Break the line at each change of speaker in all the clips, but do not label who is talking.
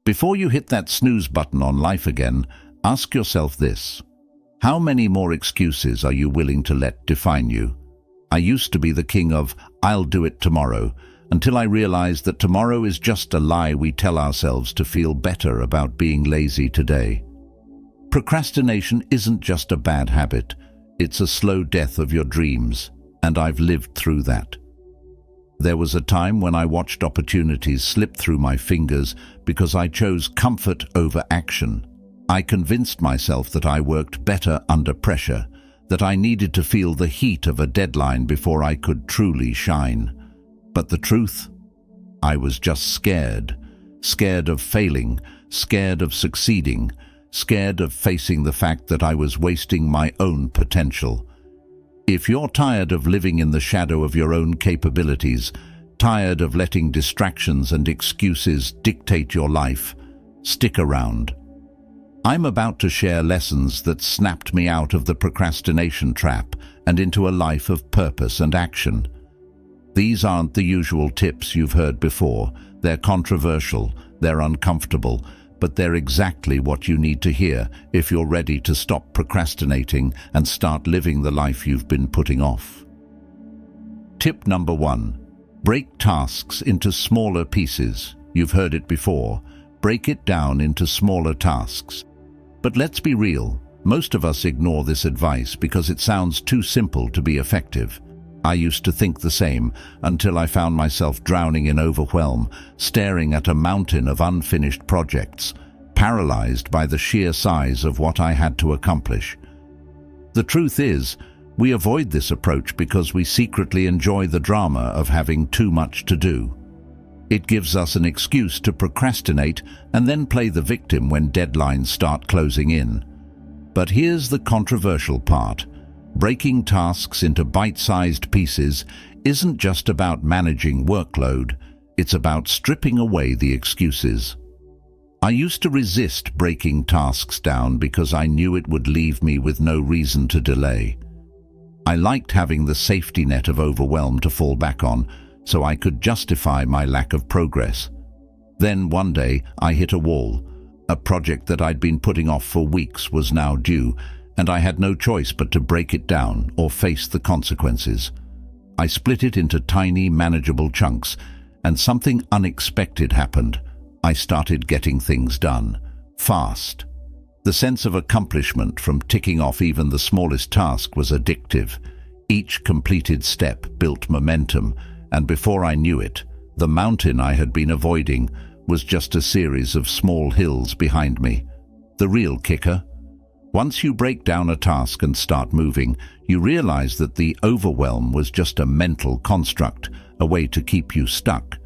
Before you hit that snooze button on life again, ask yourself this. How many more excuses are you willing to let define you? I used to be the king of, "I'll do it tomorrow," until I realized that tomorrow is just a lie we tell ourselves to feel better about being lazy today. Procrastination isn't just a bad habit, it's a slow death of your dreams, and I've lived through that. There was a time when I watched opportunities slip through my fingers because I chose comfort over action. I convinced myself that I worked better under pressure, that I needed to feel the heat of a deadline before I could truly shine. But the truth? I was just scared. Scared of failing, scared of succeeding, scared of facing the fact that I was wasting my own potential. If you're tired of living in the shadow of your own capabilities, tired of letting distractions and excuses dictate your life, stick around. I'm about to share lessons that snapped me out of the procrastination trap and into a life of purpose and action. These aren't the usual tips you've heard before. They're controversial, they're uncomfortable, but they're exactly what you need to hear if you're ready to stop procrastinating and start living the life you've been putting off. Tip number 1. Break tasks into smaller pieces. You've heard it before. Break it down into smaller tasks. But let's be real, most of us ignore this advice because it sounds too simple to be effective. I used to think the same until I found myself drowning in overwhelm, staring at a mountain of unfinished projects, paralyzed by the sheer size of what I had to accomplish. The truth is, we avoid this approach because we secretly enjoy the drama of having too much to do. It gives us an excuse to procrastinate and then play the victim when deadlines start closing in. But here's the controversial part. Breaking tasks into bite-sized pieces isn't just about managing workload, it's about stripping away the excuses. I used to resist breaking tasks down because I knew it would leave me with no reason to delay. I liked having the safety net of overwhelm to fall back on, so I could justify my lack of progress. Then one day I hit a wall. A project that I'd been putting off for weeks was now due, and I had no choice but to break it down or face the consequences. I split it into tiny, manageable chunks, and something unexpected happened. I started getting things done, fast. The sense of accomplishment from ticking off even the smallest task was addictive. Each completed step built momentum, and before I knew it, the mountain I had been avoiding was just a series of small hills behind me. The real kicker? Once you break down a task and start moving, you realize that the overwhelm was just a mental construct, a way to keep you stuck.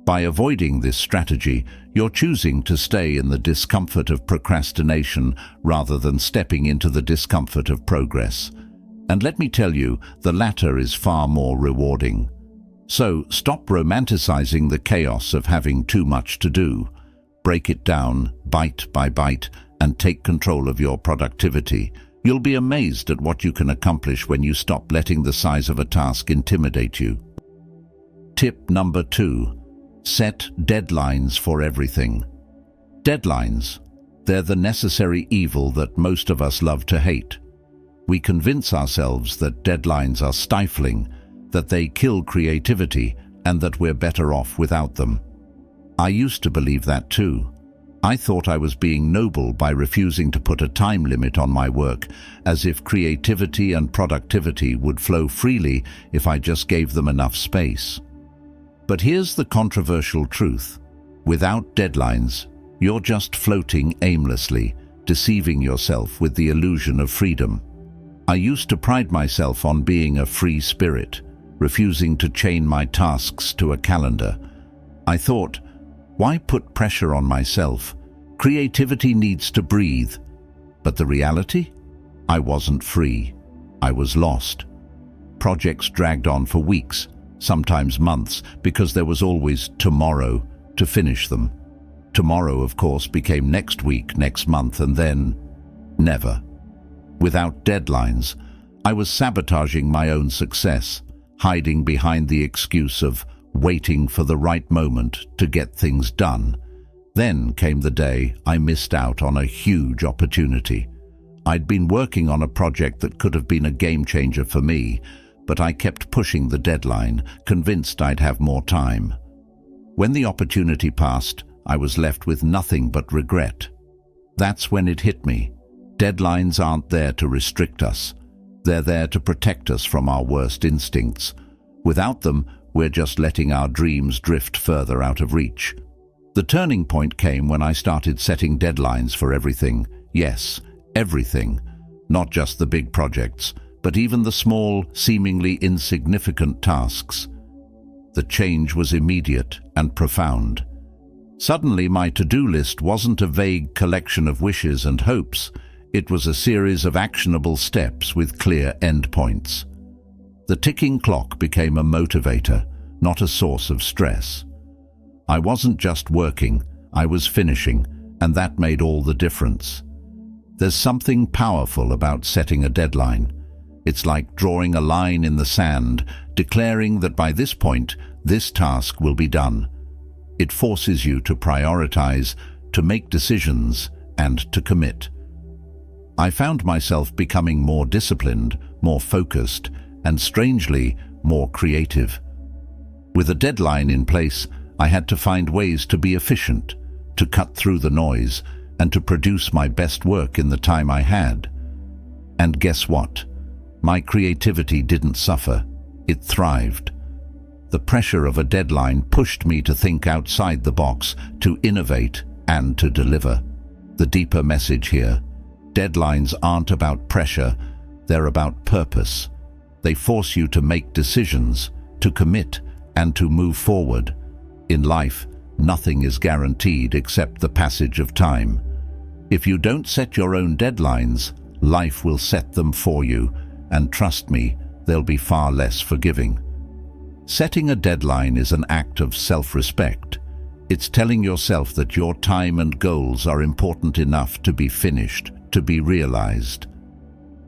By avoiding this strategy, you're choosing to stay in the discomfort of procrastination rather than stepping into the discomfort of progress. And let me tell you, the latter is far more rewarding. So stop romanticizing the chaos of having too much to do. Break it down, bite by bite, and take control of your productivity. You'll be amazed at what you can accomplish when you stop letting the size of a task intimidate you. Tip number 2. Set deadlines for everything. Deadlines. They're the necessary evil that most of us love to hate. We convince ourselves that deadlines are stifling, that they kill creativity, and that we're better off without them. I used to believe that too. I thought I was being noble by refusing to put a time limit on my work, as if creativity and productivity would flow freely if I just gave them enough space. But here's the controversial truth. Without deadlines, you're just floating aimlessly, deceiving yourself with the illusion of freedom. I used to pride myself on being a free spirit, refusing to chain my tasks to a calendar. I thought, why put pressure on myself? Creativity needs to breathe. But the reality? I wasn't free. I was lost. Projects dragged on for weeks, sometimes months, because there was always tomorrow to finish them. Tomorrow, of course, became next week, next month, and then never. Without deadlines, I was sabotaging my own success, hiding behind the excuse of waiting for the right moment to get things done. Then came the day I missed out on a huge opportunity. I'd been working on a project that could have been a game changer for me, but I kept pushing the deadline, convinced I'd have more time. When the opportunity passed, I was left with nothing but regret. That's when it hit me. Deadlines aren't there to restrict us. They're there to protect us from our worst instincts. Without them, we're just letting our dreams drift further out of reach. The turning point came when I started setting deadlines for everything. Yes, everything. Not just the big projects, but even the small, seemingly insignificant tasks. The change was immediate and profound. Suddenly, my to-do list wasn't a vague collection of wishes and hopes. It was a series of actionable steps with clear endpoints. The ticking clock became a motivator, not a source of stress. I wasn't just working, I was finishing, and that made all the difference. There's something powerful about setting a deadline. It's like drawing a line in the sand, declaring that by this point, this task will be done. It forces you to prioritize, to make decisions, and to commit. I found myself becoming more disciplined, more focused, and strangely, more creative. With a deadline in place, I had to find ways to be efficient, to cut through the noise, and to produce my best work in the time I had. And guess what? My creativity didn't suffer. It thrived. The pressure of a deadline pushed me to think outside the box, to innovate, and to deliver. The deeper message here: deadlines aren't about pressure, they're about purpose. They force you to make decisions, to commit, and to move forward. In life, nothing is guaranteed except the passage of time. If you don't set your own deadlines, life will set them for you, and trust me, they'll be far less forgiving. Setting a deadline is an act of self-respect. It's telling yourself that your time and goals are important enough to be finished, to be realized.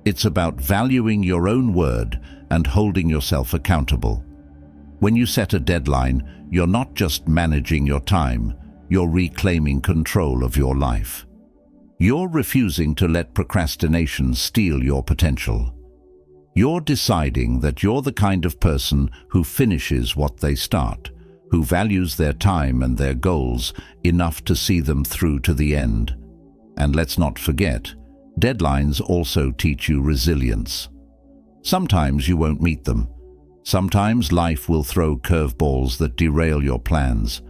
It's about valuing your own word and holding yourself accountable. When you set a deadline, you're not just managing your time, you're reclaiming control of your life. You're refusing to let procrastination steal your potential. You're deciding that you're the kind of person who finishes what they start, who values their time and their goals enough to see them through to the end. And let's not forget, deadlines also teach you resilience. Sometimes you won't meet them. Sometimes life will throw curveballs that derail your plans.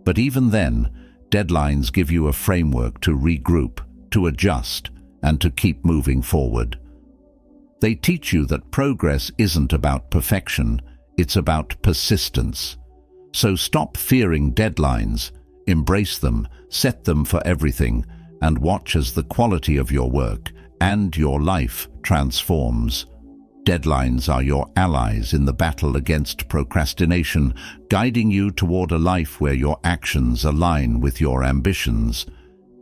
But even then, deadlines give you a framework to regroup, to adjust, and to keep moving forward. They teach you that progress isn't about perfection, it's about persistence. So stop fearing deadlines, embrace them, set them for everything, and watch as the quality of your work and your life transforms. Deadlines are your allies in the battle against procrastination, guiding you toward a life where your actions align with your ambitions.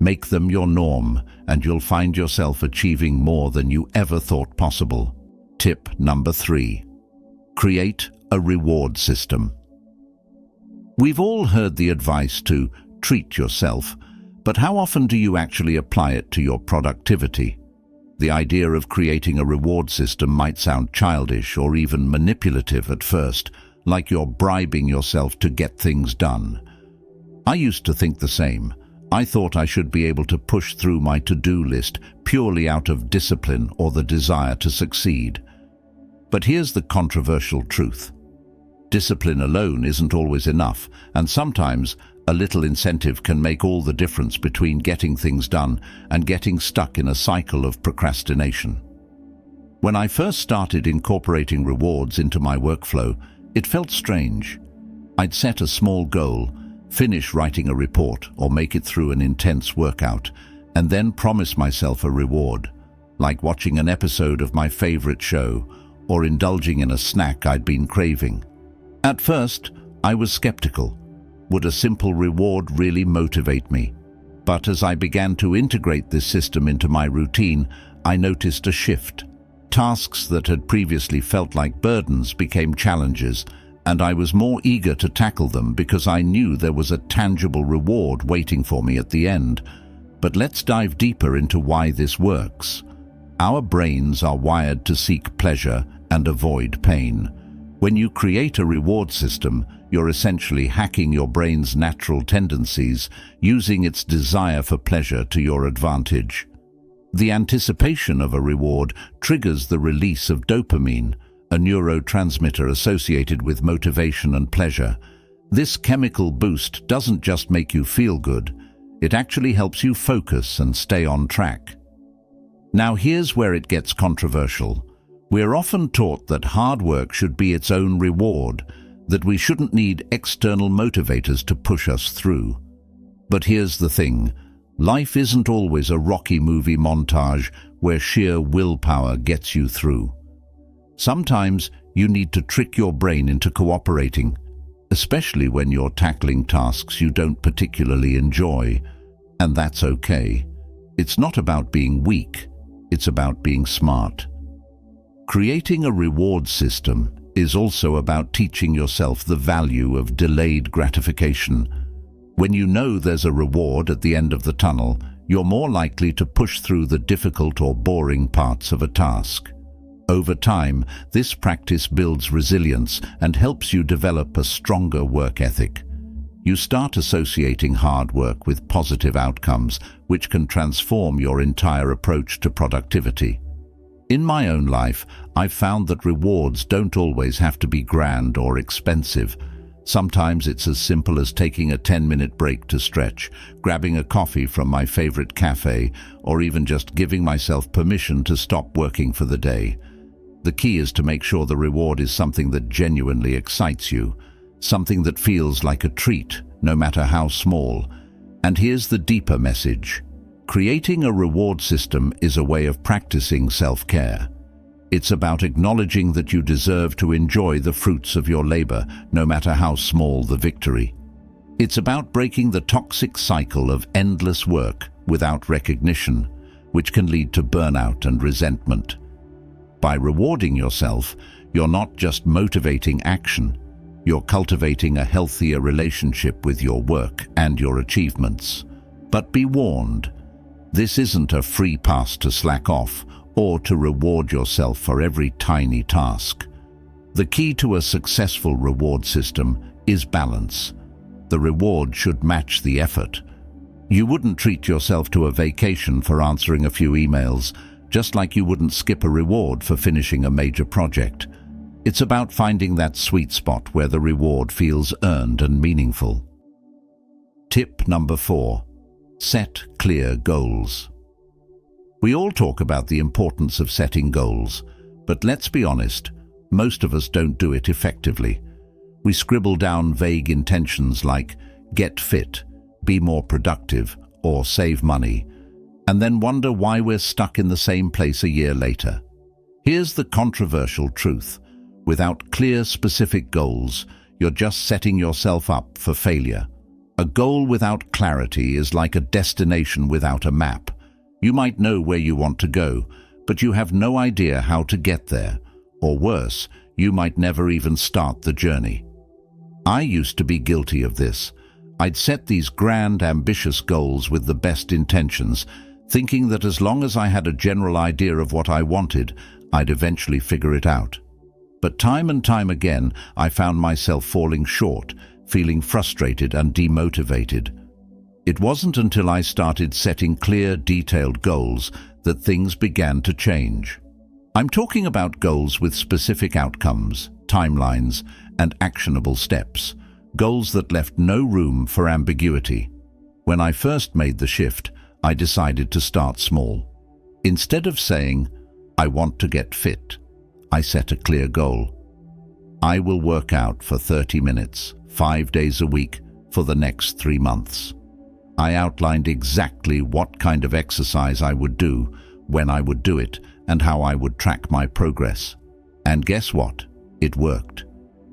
Make them your norm, and you'll find yourself achieving more than you ever thought possible. Tip number 3. Create a reward system. We've all heard the advice to treat yourself, but how often do you actually apply it to your productivity? The idea of creating a reward system might sound childish or even manipulative at first, like you're bribing yourself to get things done. I used to think the same. I thought I should be able to push through my to-do list purely out of discipline or the desire to succeed. But here's the controversial truth. Discipline alone isn't always enough, and sometimes a little incentive can make all the difference between getting things done and getting stuck in a cycle of procrastination. When I first started incorporating rewards into my workflow, it felt strange. I'd set a small goal, finish writing a report or make it through an intense workout, and then promise myself a reward, like watching an episode of my favorite show or indulging in a snack I'd been craving. At first, I was skeptical. Would a simple reward really motivate me? But as I began to integrate this system into my routine, I noticed a shift. Tasks that had previously felt like burdens became challenges, and I was more eager to tackle them because I knew there was a tangible reward waiting for me at the end. But let's dive deeper into why this works. Our brains are wired to seek pleasure and avoid pain. When you create a reward system, you're essentially hacking your brain's natural tendencies, using its desire for pleasure to your advantage. The anticipation of a reward triggers the release of dopamine, a neurotransmitter associated with motivation and pleasure. This chemical boost doesn't just make you feel good, it actually helps you focus and stay on track. Now here's where it gets controversial. We're often taught that hard work should be its own reward, that we shouldn't need external motivators to push us through. But here's the thing, life isn't always a Rocky movie montage where sheer willpower gets you through. Sometimes you need to trick your brain into cooperating, especially when you're tackling tasks you don't particularly enjoy, and that's okay. It's not about being weak, it's about being smart. Creating a reward system is also about teaching yourself the value of delayed gratification. When you know there's a reward at the end of the tunnel, you're more likely to push through the difficult or boring parts of a task. Over time, this practice builds resilience and helps you develop a stronger work ethic. You start associating hard work with positive outcomes, which can transform your entire approach to productivity. In my own life, I've found that rewards don't always have to be grand or expensive. Sometimes it's as simple as taking a 10-minute break to stretch, grabbing a coffee from my favorite cafe, or even just giving myself permission to stop working for the day. The key is to make sure the reward is something that genuinely excites you, something that feels like a treat, no matter how small. And here's the deeper message. Creating a reward system is a way of practicing self-care. It's about acknowledging that you deserve to enjoy the fruits of your labor, no matter how small the victory. It's about breaking the toxic cycle of endless work without recognition, which can lead to burnout and resentment. By rewarding yourself, you're not just motivating action, you're cultivating a healthier relationship with your work and your achievements. But be warned, this isn't a free pass to slack off or to reward yourself for every tiny task. The key to a successful reward system is balance. The reward should match the effort. You wouldn't treat yourself to a vacation for answering a few emails, just like you wouldn't skip a reward for finishing a major project. It's about finding that sweet spot where the reward feels earned and meaningful. Tip number 4. Set clear goals. We all talk about the importance of setting goals, but let's be honest, most of us don't do it effectively. We scribble down vague intentions like get fit, be more productive, or save money, and then wonder why we're stuck in the same place a year later. Here's the controversial truth. Without clear, specific goals, you're just setting yourself up for failure. A goal without clarity is like a destination without a map. You might know where you want to go, but you have no idea how to get there. Or worse, you might never even start the journey. I used to be guilty of this. I'd set these grand, ambitious goals with the best intentions, thinking that as long as I had a general idea of what I wanted, I'd eventually figure it out. But time and time again, I found myself falling short, feeling frustrated and demotivated. It wasn't until I started setting clear, detailed goals that things began to change. I'm talking about goals with specific outcomes, timelines, and actionable steps, goals that left no room for ambiguity. When I first made the shift, I decided to start small. Instead of saying, I want to get fit, I set a clear goal. I will work out for 30 minutes, 5 days a week, for the next 3 months. I outlined exactly what kind of exercise I would do, when I would do it, and how I would track my progress. And guess what? It worked.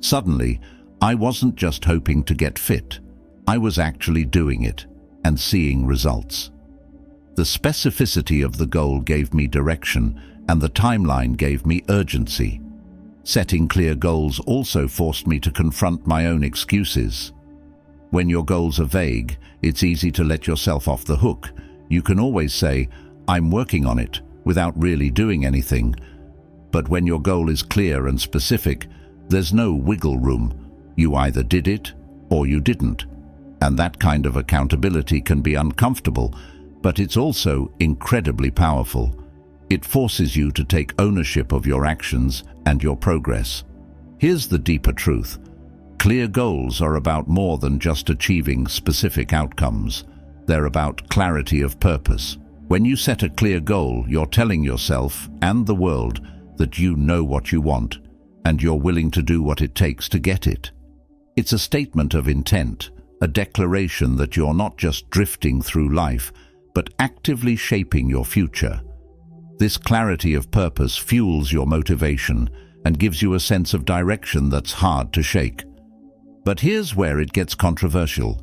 Suddenly, I wasn't just hoping to get fit. I was actually doing it and seeing results. The specificity of the goal gave me direction, and the timeline gave me urgency. Setting clear goals also forced me to confront my own excuses. When your goals are vague, it's easy to let yourself off the hook. You can always say, "I'm working on it," without really doing anything. But when your goal is clear and specific, there's no wiggle room. You either did it or you didn't. And that kind of accountability can be uncomfortable, but it's also incredibly powerful. It forces you to take ownership of your actions and your progress. Here's the deeper truth. Clear goals are about more than just achieving specific outcomes. They're about clarity of purpose. When you set a clear goal, you're telling yourself and the world that you know what you want, and you're willing to do what it takes to get it. It's a statement of intent, a declaration that you're not just drifting through life, but actively shaping your future. This clarity of purpose fuels your motivation and gives you a sense of direction that's hard to shake. But here's where it gets controversial.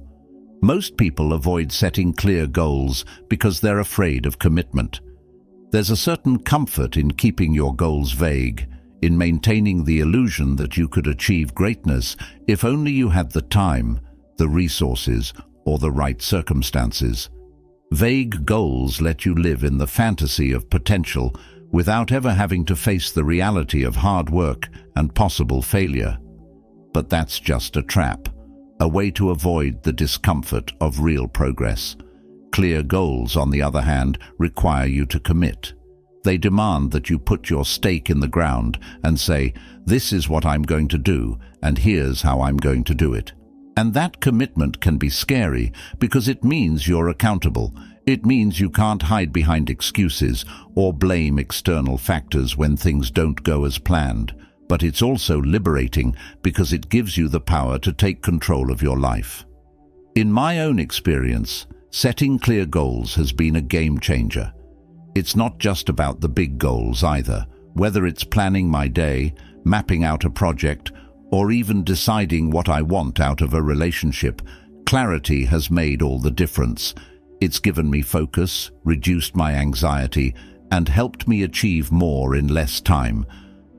Most people avoid setting clear goals because they're afraid of commitment. There's a certain comfort in keeping your goals vague, in maintaining the illusion that you could achieve greatness if only you had the time, the resources, or the right circumstances. Vague goals let you live in the fantasy of potential without ever having to face the reality of hard work and possible failure. But that's just a trap, a way to avoid the discomfort of real progress. Clear goals, on the other hand, require you to commit. They demand that you put your stake in the ground and say, "This is what I'm going to do, and here's how I'm going to do it." And that commitment can be scary because it means you're accountable. It means you can't hide behind excuses or blame external factors when things don't go as planned. But it's also liberating because it gives you the power to take control of your life. In my own experience, setting clear goals has been a game changer. It's not just about the big goals either, whether it's planning my day, mapping out a project, or even deciding what I want out of a relationship. Clarity has made all the difference. It's given me focus, reduced my anxiety, and helped me achieve more in less time.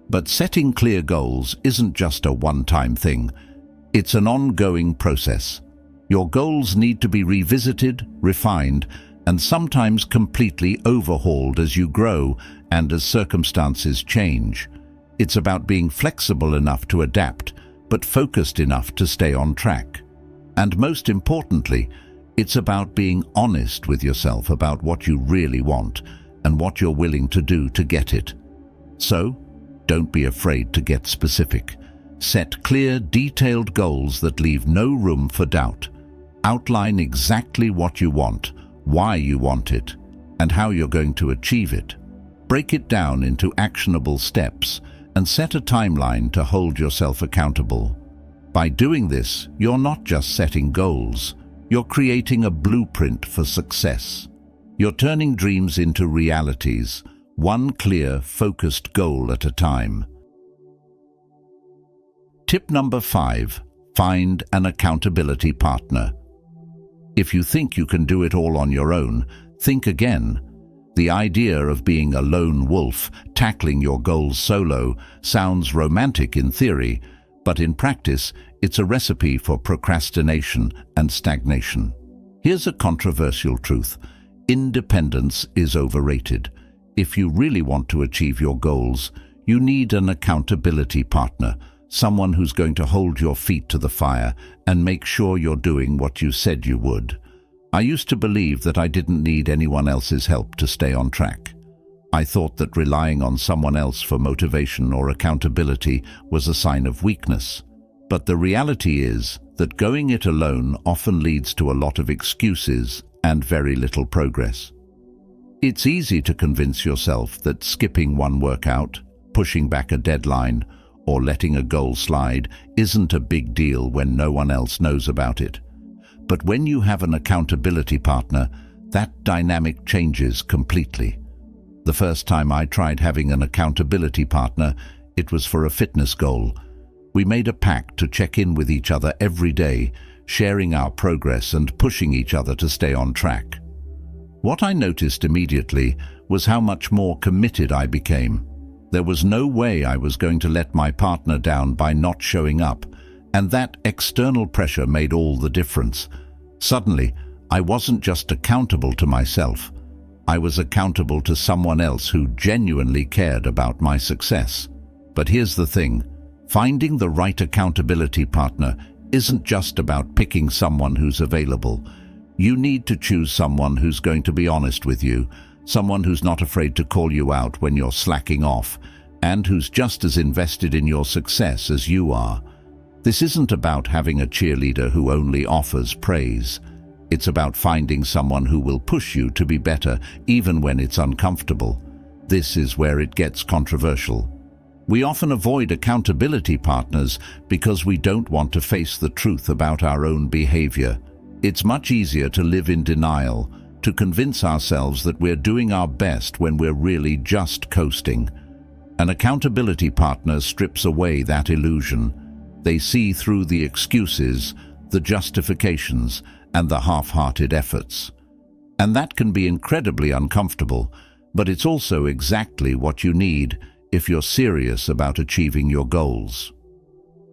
But setting clear goals isn't just a one-time thing. It's an ongoing process. Your goals need to be revisited, refined, and sometimes completely overhauled as you grow and as circumstances change. It's about being flexible enough to adapt, but focused enough to stay on track. And most importantly, it's about being honest with yourself about what you really want and what you're willing to do to get it. So, don't be afraid to get specific. Set clear, detailed goals that leave no room for doubt. Outline exactly what you want, why you want it, and how you're going to achieve it. Break it down into actionable steps and set a timeline to hold yourself accountable. By doing this, you're not just setting goals, you're creating a blueprint for success. You're turning dreams into realities, one clear, focused goal at a time. Tip number 5, find an accountability partner. If you think you can do it all on your own, think again. The idea of being a lone wolf, tackling your goals solo, sounds romantic in theory, but in practice, it's a recipe for procrastination and stagnation. Here's a controversial truth. Independence is overrated. If you really want to achieve your goals, you need an accountability partner, someone who's going to hold your feet to the fire and make sure you're doing what you said you would. I used to believe that I didn't need anyone else's help to stay on track. I thought that relying on someone else for motivation or accountability was a sign of weakness. But the reality is that going it alone often leads to a lot of excuses and very little progress. It's easy to convince yourself that skipping one workout, pushing back a deadline, or letting a goal slide isn't a big deal when no one else knows about it. But when you have an accountability partner, that dynamic changes completely. The first time I tried having an accountability partner, it was for a fitness goal. We made a pact to check in with each other every day, sharing our progress and pushing each other to stay on track. What I noticed immediately was how much more committed I became. There was no way I was going to let my partner down by not showing up, and that external pressure made all the difference. Suddenly, I wasn't just accountable to myself. I was accountable to someone else who genuinely cared about my success. But here's the thing, finding the right accountability partner isn't just about picking someone who's available. You need to choose someone who's going to be honest with you, someone who's not afraid to call you out when you're slacking off, and who's just as invested in your success as you are. This isn't about having a cheerleader who only offers praise. It's about finding someone who will push you to be better, even when it's uncomfortable. This is where it gets controversial. We often avoid accountability partners because we don't want to face the truth about our own behavior. It's much easier to live in denial, to convince ourselves that we're doing our best when we're really just coasting. An accountability partner strips away that illusion. They see through the excuses, the justifications, and the half-hearted efforts. And that can be incredibly uncomfortable, but it's also exactly what you need if you're serious about achieving your goals.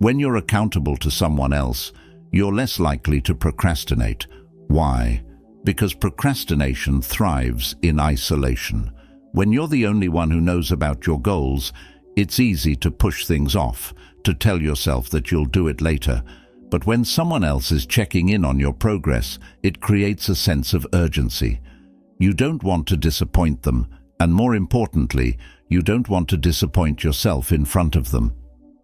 When you're accountable to someone else, you're less likely to procrastinate. Why? Because procrastination thrives in isolation. When you're the only one who knows about your goals, it's easy to push things off, to tell yourself that you'll do it later. But when someone else is checking in on your progress, it creates a sense of urgency. You don't want to disappoint them, and more importantly, you don't want to disappoint yourself in front of them.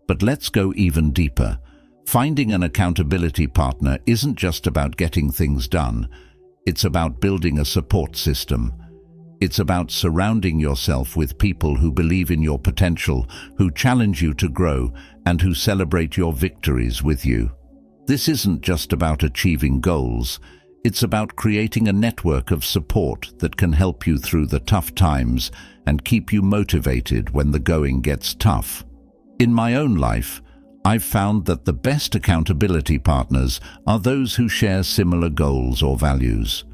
But let's go even deeper. Finding an accountability partner isn't just about getting things done. It's about building a support system. It's about surrounding yourself with people who believe in your potential, who challenge you to grow, and who celebrate your victories with you. This isn't just about achieving goals. It's about creating a network of support that can help you through the tough times and keep you motivated when the going gets tough. In my own life, I've found that the best accountability partners are those who share similar goals or values.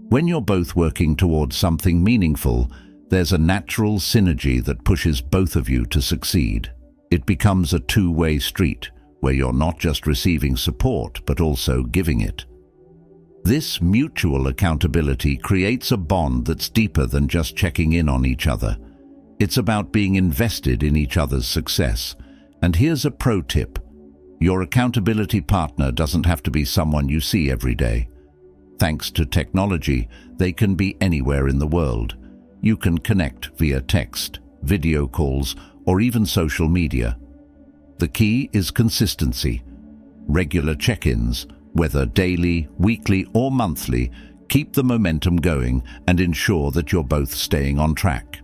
When you're both working towards something meaningful, there's a natural synergy that pushes both of you to succeed. It becomes a two-way street, where you're not just receiving support, but also giving it. This mutual accountability creates a bond that's deeper than just checking in on each other. It's about being invested in each other's success. And here's a pro tip. Your accountability partner doesn't have to be someone you see every day. Thanks to technology, they can be anywhere in the world. You can connect via text, video calls, or even social media. The key is consistency. Regular check-ins, whether daily, weekly, or monthly, keep the momentum going and ensure that you're both staying on track.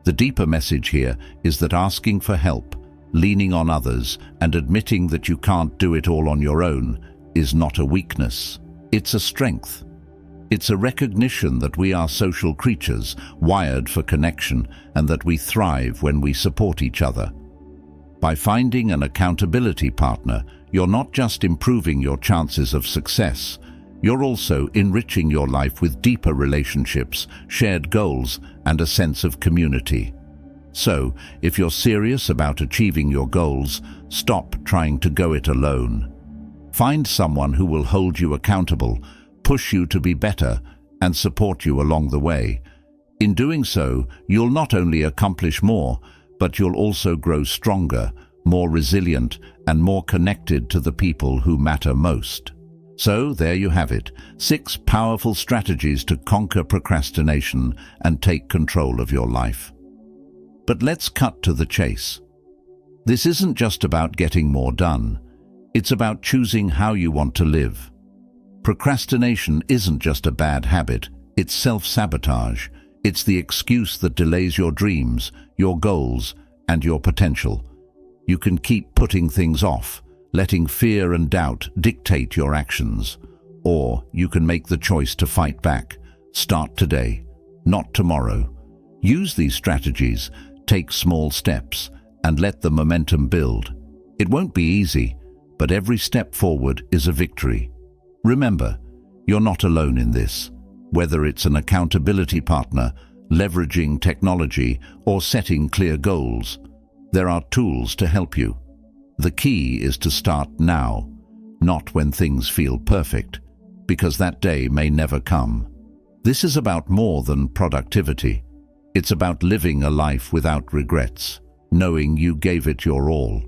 The deeper message here is that asking for help, leaning on others, and admitting that you can't do it all on your own is not a weakness. It's a strength. It's a recognition that we are social creatures, wired for connection, and that we thrive when we support each other. By finding an accountability partner, you're not just improving your chances of success, you're also enriching your life with deeper relationships, shared goals, and a sense of community. So, if you're serious about achieving your goals, stop trying to go it alone. Find someone who will hold you accountable, push you to be better, and support you along the way. In doing so, you'll not only accomplish more, but you'll also grow stronger, more resilient, and more connected to the people who matter most. So, there you have it, 6 powerful strategies to conquer procrastination and take control of your life. But let's cut to the chase. This isn't just about getting more done. It's about choosing how you want to live. Procrastination isn't just a bad habit, it's self-sabotage. It's the excuse that delays your dreams, your goals, and your potential. You can keep putting things off, letting fear and doubt dictate your actions. Or you can make the choice to fight back. Start today, not tomorrow. Use these strategies, take small steps, and let the momentum build. It won't be easy, but every step forward is a victory. Remember, you're not alone in this. Whether it's an accountability partner, leveraging technology, or setting clear goals. There are tools to help you. The key is to start now, not when things feel perfect, because that day may never come. This is about more than productivity. It's about living a life without regrets, knowing you gave it your all.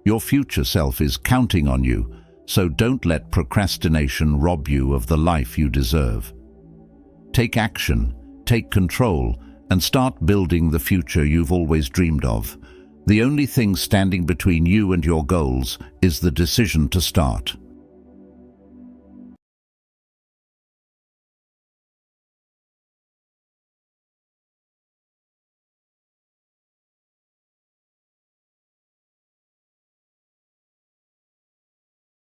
Your future self is counting on you, so don't let procrastination rob you of the life you deserve. Take action, take control, and start building the future you've always dreamed of. The only thing standing between you and your goals is the decision to start.